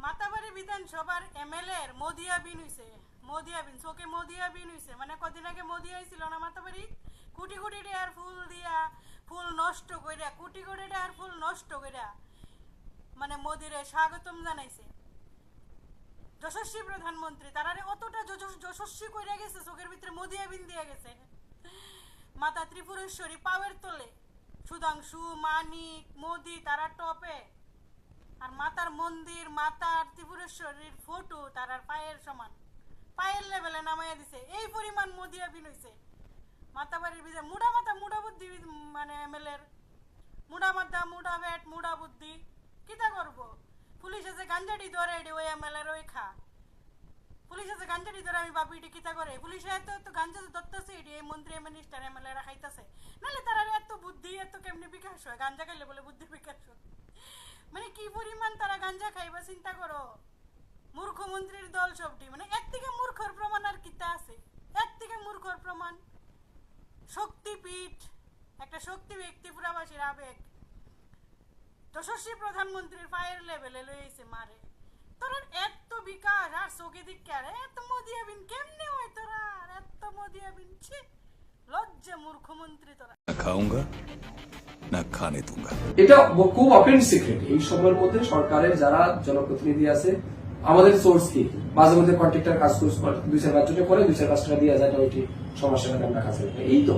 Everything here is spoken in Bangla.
মাতাবাড়ি বিধানসভার এমএলএ এর মোদিয়াবিন হইছে, মোদিয়াবিন চোখে মোদিয়াবিন হইছে। মানে কদিন আগে মোদি আইছিল না মাতাবাড়ি, কোটি কোটি টাকার ফুল দিয়া ফুল নষ্ট কইরা, কোটি কোটি টাকার ফুল নষ্ট কইরা মানে মোদিরে স্বাগতম জানাইছে। যশস্বী প্রধানমন্ত্রী তারারে অতটা যশস্বী কইরা গেছে, চোখের ভিতরে মোদিয়াবিন দিয়ে গেছে। মাতা ত্রিপুরেশ্বরী পাওয়ের তোলে, সুধাংশু মানিক মোদি তারা টপে, আর মাতার মন্দির মাতার ত্রিপুরেশ্বরীর ফটো তারার পায়ের সমান, পায়ের লেভেলে নামাইয়া দিছে। এই পরিমাণ মোদিয়াবিন হইছে মাতাবাড়ির বিজে। মুড়া মাথা মুড়া বুদ্ধি, মানে এমএলএর মুড়া মাথা মুড়া ভেট মুড়া বুদ্ধি কিতা করবো। পুলিশে যে গাঞ্জাটি ধরে এটি ওই এমএলএর ওই খা, পুলিশে যে গাঞ্জাটি ধরে আমি ভাবি এটি কিতা করে। পুলিশে এত গাঞ্জা ধরতেছে এটি এই মন্ত্রী মিনিস্টার এমএলএরা খাইতেছে, নাহলে তারা এত বুদ্ধি এত কেমনি বিকাশ হয়। গাঞ্জা খাইলে বলে বুদ্ধি বিকাশ হয়, মানে কি পরিমাণ তারা গাঞ্জা খাইবা চিন্তা করো। মূর্খ মন্ত্রীর দল সবটি, মানে এর থেকে মূর্খর প্রমাণ আর কিতা আছে, এর থেকে মূর্খর প্রমাণ। শক্তিপীঠ একটা শক্তি ব্যক্তি পুরাবাসীর আবেগ যশস্বী প্রধানমন্ত্রীর পায়ের লেভেলে লইছে মারে। তোর এত বিকাশ আর চোখে দিকে আর এত মোদিয়াবিন কেমনে হয় তোরা, এত মোদিয়াবিন ছি, লজ্জা মুখ্যমন্ত্রী তোরা। খাউঙ্গা না খানে দুঙ্গা। এটা খুব ওপেন সিক্রেট। এই সময়ের মধ্যে সরকারের যারা জনপ্রতিনিধি আছে, আমাদের সোর্স কি, মাঝে মধ্যে কন্ট্রাক্টর কাজ করছে 2-4 টাকা করে 2-4 টাকা দিয়ে যায়, ওইটি সমস্যাটা আমরা কাছে এই তো